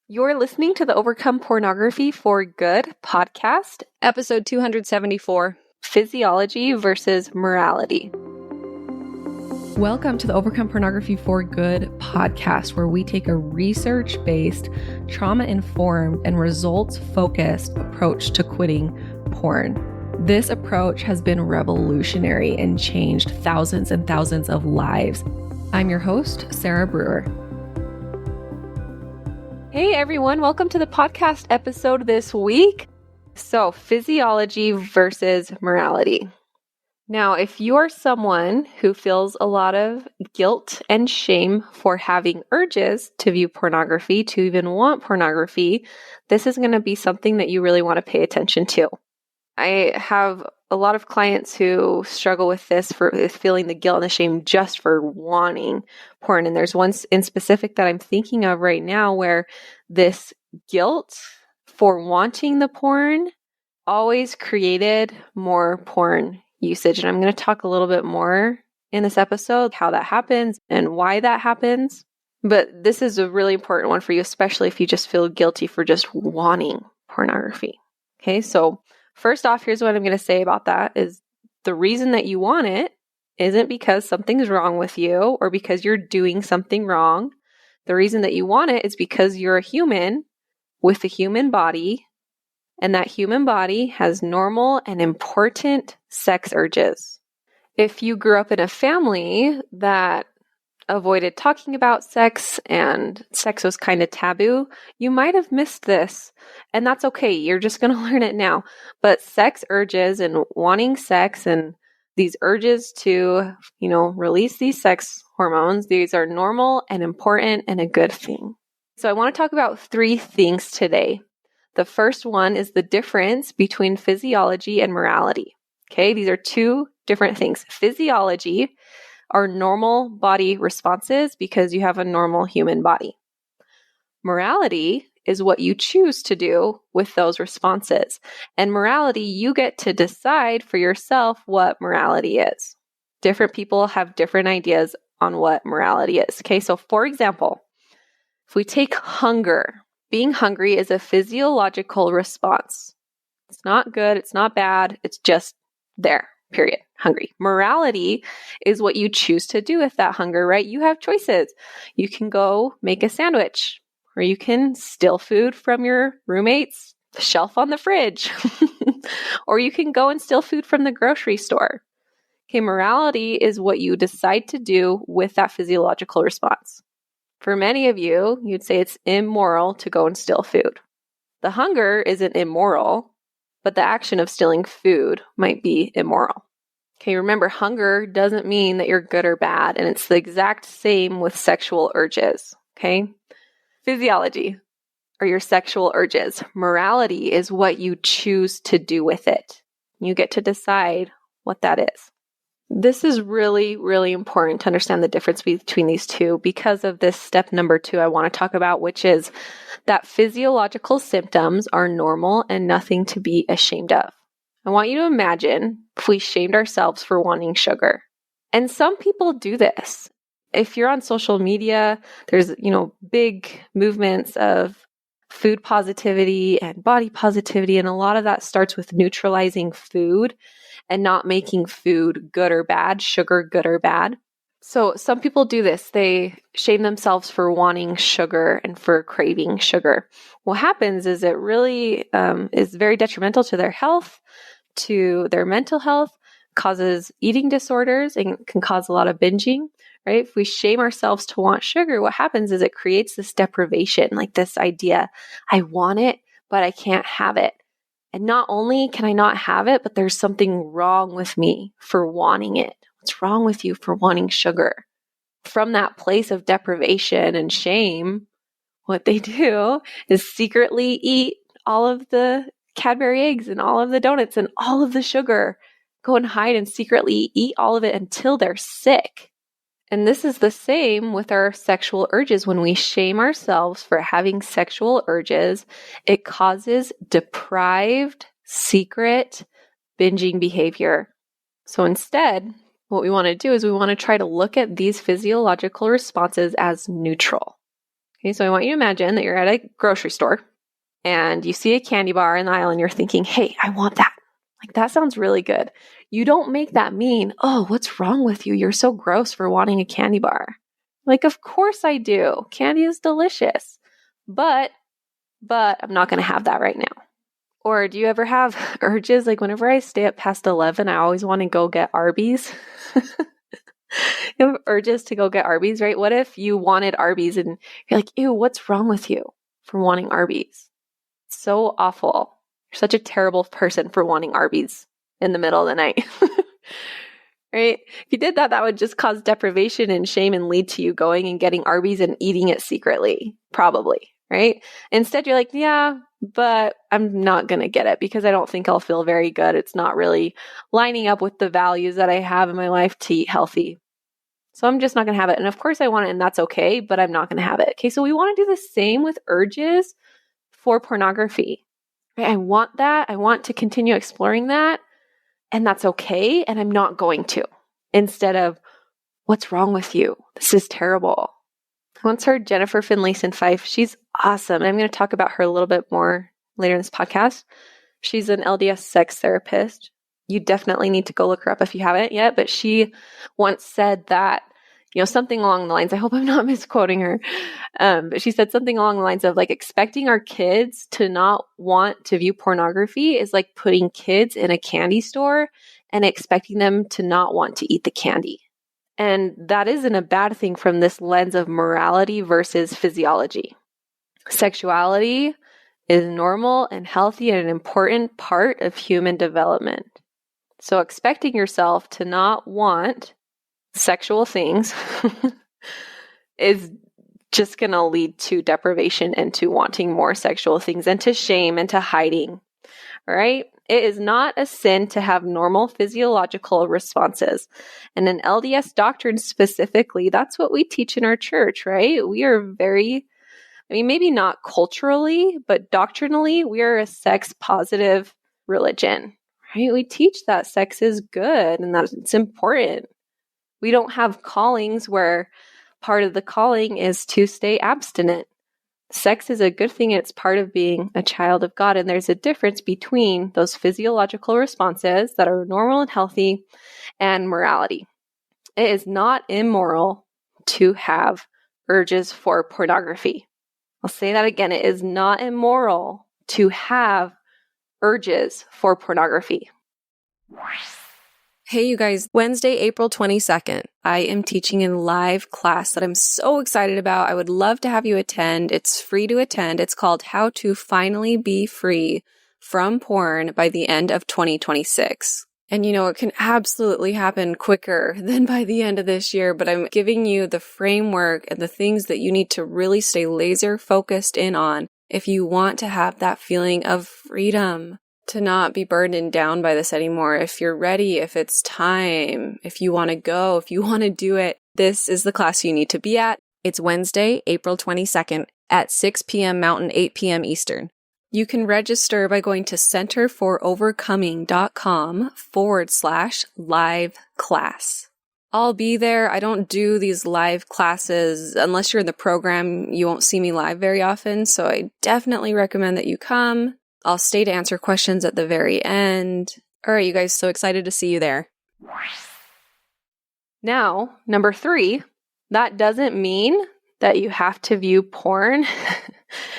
You're listening to the Overcome Pornography for Good podcast, episode 274, Physiology versus Morality. Welcome to the Overcome Pornography for Good podcast, where we take a research-based, trauma-informed, and results-focused approach to quitting porn. This approach has been revolutionary and changed thousands and thousands of lives. I'm your host, Sarah Brewer. Hey everyone, welcome to the podcast episode this week. So, physiology versus morality. Now, if you're someone who feels a lot of guilt and shame for having urges to view pornography, to even want pornography, this is going to be something that you really want to pay attention to. I have a lot of clients who struggle with this, with feeling the guilt and the shame just for wanting porn. And there's one in specific that I'm thinking of right now where this guilt for wanting the porn always created more porn usage. And I'm going to talk a little bit more in this episode, how that happens and why that happens. But this is a really important one for you, especially if you just feel guilty for just wanting pornography. Okay, so first off, here's what I'm going to say about that is the reason that you want it isn't because something's wrong with you or because you're doing something wrong. The reason that you want it is because you're a human with a human body, and that human body has normal and important sex urges. If you grew up in a family that avoided talking about sex and sex was kind of taboo, you might have missed this. And that's okay. You're just going to learn it now. But sex urges and wanting sex and these urges to, release these sex hormones, these are normal and important and a good thing. So I want to talk about three things today. The first one is the difference between physiology and morality. Okay, these are two different things. Physiology are normal body responses because you have a normal human body. Morality is what you choose to do with those responses. And morality, you get to decide for yourself what morality is. Different people have different ideas on what morality is. Okay, so for example, if we take hunger, being hungry is a physiological response. It's not good, it's not bad, it's just there. Period. Hungry. Morality is what you choose to do with that hunger, right? You have choices. You can go make a sandwich, or you can steal food from your roommate's shelf on the fridge, or you can go and steal food from the grocery store. Okay, morality is what you decide to do with that physiological response. For many of you, you'd say it's immoral to go and steal food. The hunger isn't immoral, but the action of stealing food might be immoral. Okay, remember, hunger doesn't mean that you're good or bad, and it's the exact same with sexual urges, okay? Physiology are your sexual urges. Morality is what you choose to do with it. You get to decide what that is. This is really, really important to understand the difference between these two because of this step number 2 I want to talk about, which is that physiological symptoms are normal and nothing to be ashamed of. I want you to imagine if we shamed ourselves for wanting sugar. And some people do this. If you're on social media, there's, big movements of food positivity and body positivity, and a lot of that starts with neutralizing food and not making food good or bad, sugar good or bad. So some people do this. They shame themselves for wanting sugar and for craving sugar. What happens is it really is very detrimental to their health, to their mental health, causes eating disorders, and can cause a lot of binging, right? If we shame ourselves to want sugar, what happens is it creates this deprivation, like this idea, I want it, but I can't have it. And not only can I not have it, but there's something wrong with me for wanting it. What's wrong with you for wanting sugar? From that place of deprivation and shame, what they do is secretly eat all of the Cadbury eggs and all of the donuts and all of the sugar. Go and hide and secretly eat all of it until they're sick. And this is the same with our sexual urges. When we shame ourselves for having sexual urges, it causes deprived, secret, binging behavior. So instead, what we want to do is we want to try to look at these physiological responses as neutral. Okay, so I want you to imagine that you're at a grocery store and you see a candy bar in the aisle and you're thinking, hey, I want that. Like, that sounds really good. You don't make that mean, oh, what's wrong with you? You're so gross for wanting a candy bar. Like, of course I do. Candy is delicious. But I'm not going to have that right now. Or do you ever have urges? Like, whenever I stay up past 11, I always want to go get Arby's. You have urges to go get Arby's, right? What if you wanted Arby's and you're like, ew, what's wrong with you for wanting Arby's? So awful. You're such a terrible person for wanting Arby's in the middle of the night. Right? If you did that, that would just cause deprivation and shame and lead to you going and getting Arby's and eating it secretly, probably, right? Instead, you're like, yeah, but I'm not going to get it because I don't think I'll feel very good. It's not really lining up with the values that I have in my life to eat healthy. So I'm just not going to have it. And of course I want it, and that's okay, but I'm not going to have it. Okay, so we want to do the same with urges for pornography. Right? I want that. I want to continue exploring that, and that's okay, and I'm not going to. Instead of, what's wrong with you? This is terrible. I once heard Jennifer Finlayson Fife. She's awesome. And I'm going to talk about her a little bit more later in this podcast. She's an LDS sex therapist. You definitely need to go look her up if you haven't yet. But she once said that, something along the lines, I hope I'm not misquoting her, but she said something along the lines of like expecting our kids to not want to view pornography is like putting kids in a candy store and expecting them to not want to eat the candy. And that isn't a bad thing from this lens of morality versus physiology. Sexuality is normal and healthy and an important part of human development. So expecting yourself to not want sexual things is just going to lead to deprivation and to wanting more sexual things and to shame and to hiding. All right? It is not a sin to have normal physiological responses. And in LDS doctrine specifically, that's what we teach in our church, right? We are maybe not culturally, but doctrinally, we are a sex positive religion, right? We teach that sex is good and that it's important. We don't have callings where part of the calling is to stay abstinent. Sex is a good thing. It's part of being a child of God. And there's a difference between those physiological responses that are normal and healthy and morality. It is not immoral to have urges for pornography. I'll say that again. It is not immoral to have urges for pornography. Hey, you guys, Wednesday, April 22nd, I am teaching in live class that I'm so excited about. I would love to have you attend. It's free to attend. It's called How to Finally Be Free from Porn by the End of 2026. And it can absolutely happen quicker than by the end of this year, but I'm giving you the framework and the things that you need to really stay laser focused in on if you want to have that feeling of freedom, to not be burdened down by this anymore. If you're ready, if it's time, if you want to go, if you want to do it, this is the class you need to be at. It's Wednesday, April 22nd at 6 p.m. Mountain, 8 p.m. Eastern. You can register by going to centerforovercoming.com/live class. I'll be there. I don't do these live classes. Unless you're in the program, you won't see me live very often. So I definitely recommend that you come. I'll stay to answer questions at the very end. All right, you guys, so excited to see you there. Now, number 3, that doesn't mean that you have to view porn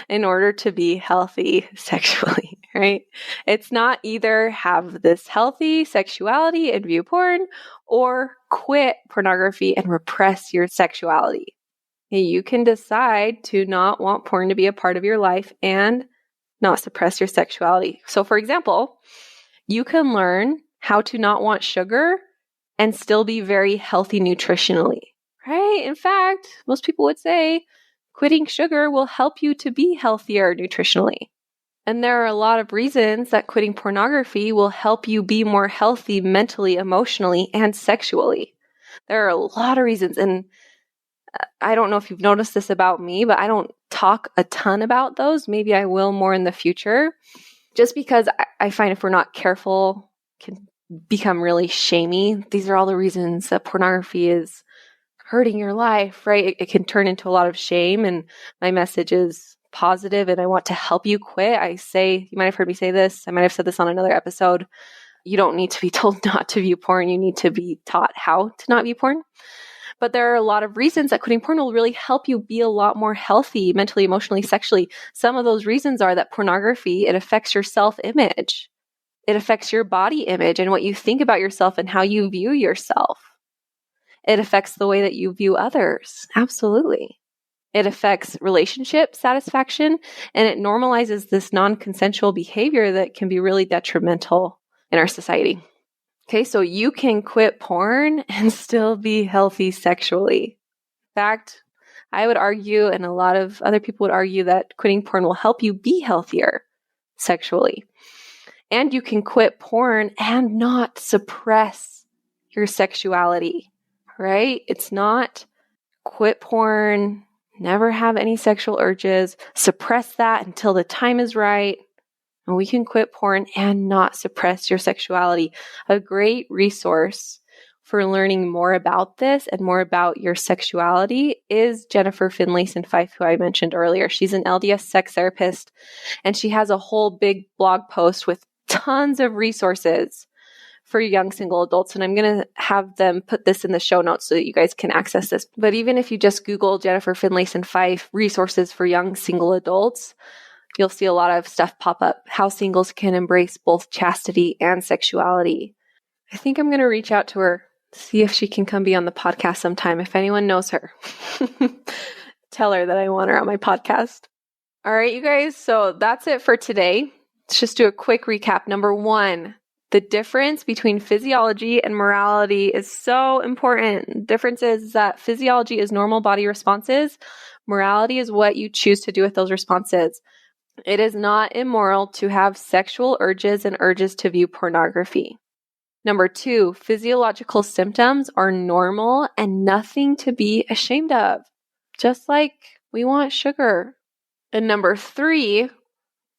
in order to be healthy sexually, right? It's not either have this healthy sexuality and view porn or quit pornography and repress your sexuality. You can decide to not want porn to be a part of your life and not suppress your sexuality. So for example, you can learn how to not want sugar and still be very healthy nutritionally, right? In fact, most people would say quitting sugar will help you to be healthier nutritionally. And there are a lot of reasons that quitting pornography will help you be more healthy mentally, emotionally, and sexually. There are a lot of reasons. And I don't know if you've noticed this about me, but I don't talk a ton about those. Maybe I will more in the future, just because I find if we're not careful, can become really shamey. These are all the reasons that pornography is hurting your life, right? It can turn into a lot of shame. And my message is positive and I want to help you quit. I say, you might have heard me say this. I might have said this on another episode. You don't need to be told not to view porn. You need to be taught how to not view porn. But there are a lot of reasons that quitting porn will really help you be a lot more healthy mentally, emotionally, sexually. Some of those reasons are that pornography, it affects your self-image. It affects your body image and what you think about yourself and how you view yourself. It affects the way that you view others. Absolutely. It affects relationship satisfaction, and it normalizes this non-consensual behavior that can be really detrimental in our society. Okay, so you can quit porn and still be healthy sexually. In fact, I would argue, and a lot of other people would argue, that quitting porn will help you be healthier sexually. And you can quit porn and not suppress your sexuality, right? It's not quit porn, never have any sexual urges, suppress that until the time is right. And we can quit porn and not suppress your sexuality. A great resource for learning more about this and more about your sexuality is Jennifer Finlayson-Fife, who I mentioned earlier. She's an LDS sex therapist, and she has a whole big blog post with tons of resources for young single adults. And I'm going to have them put this in the show notes so that you guys can access this. But even if you just Google Jennifer Finlayson-Fife resources for young single adults, you'll see a lot of stuff pop up, how singles can embrace both chastity and sexuality. I think I'm going to reach out to her, see if she can come be on the podcast sometime. If anyone knows her, tell her that I want her on my podcast. All right, you guys. So that's it for today. Let's just do a quick recap. Number one, the difference between physiology and morality is so important. The difference is that physiology is normal body responses. Morality is what you choose to do with those responses. It is not immoral to have sexual urges and urges to view pornography. Number two, physiological symptoms are normal and nothing to be ashamed of, just like we want sugar. And number three,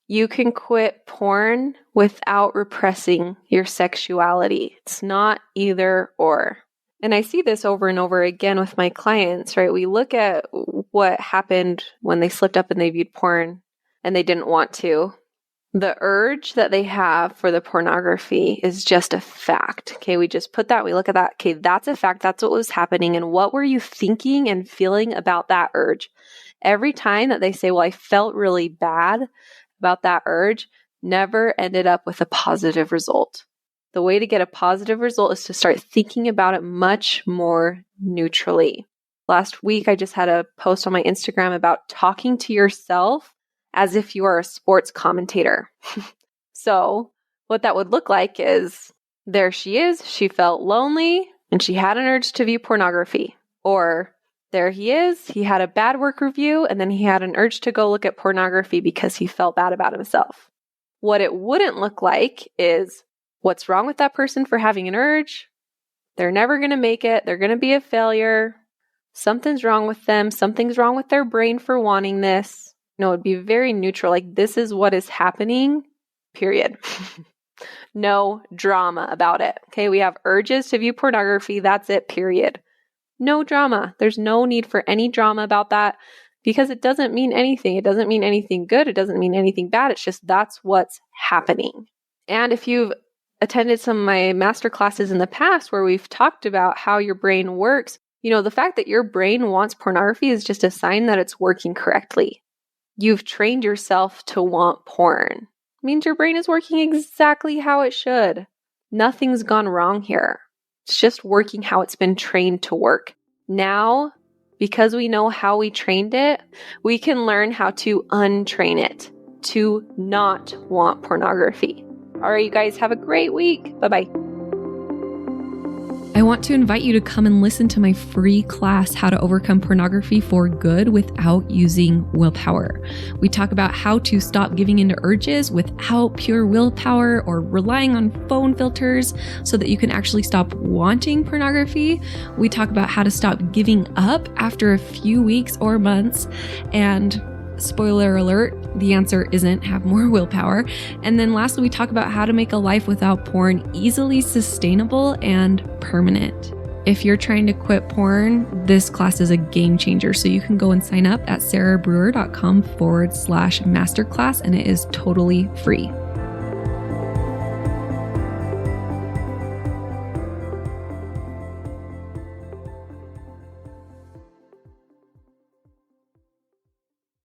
you can quit porn without repressing your sexuality. It's not either or. And I see this over and over again with my clients, right? We look at what happened when they slipped up and they viewed porn and they didn't want to. The urge that they have for the pornography is just a fact. Okay, we just put that, we look at that. Okay, that's a fact. That's what was happening. And what were you thinking and feeling about that urge? Every time that they say, well, I felt really bad about that urge, never ended up with a positive result. The way to get a positive result is to start thinking about it much more neutrally. Last week, I just had a post on my Instagram about talking to yourself as if you are a sports commentator. So what that would look like is, there she is, she felt lonely and she had an urge to view pornography. Or there he is, he had a bad work review and then he had an urge to go look at pornography because he felt bad about himself. What it wouldn't look like is, what's wrong with that person for having an urge? They're never going to make it. They're going to be a failure. Something's wrong with them. Something's wrong with their brain for wanting this. No, it'd be very neutral. Like, this is what is happening, period. No drama about it. Okay, we have urges to view pornography. That's it, period. No drama. There's no need for any drama about that because it doesn't mean anything. It doesn't mean anything good. It doesn't mean anything bad. It's just that's what's happening. And if you've attended some of my master classes in the past where we've talked about how your brain works, you know, the fact that your brain wants pornography is just a sign that it's working correctly. You've trained yourself to want porn. It means your brain is working exactly how it should. Nothing's gone wrong here. It's just working how it's been trained to work. Now, because we know how we trained it, we can learn how to untrain it to not want pornography. All right, you guys, have a great week. Bye-bye. I want to invite you to come and listen to my free class, How to Overcome Pornography for Good Without Using Willpower. We talk about how to stop giving into urges without pure willpower or relying on phone filters so that you can actually stop wanting pornography. We talk about how to stop giving up after a few weeks or months. And spoiler alert, the answer isn't have more willpower. And then lastly, we talk about how to make a life without porn easily sustainable and permanent. If you're trying to quit porn, this class is a game changer. So you can go and sign up at sarahbrewer.com/masterclass, and it is totally free.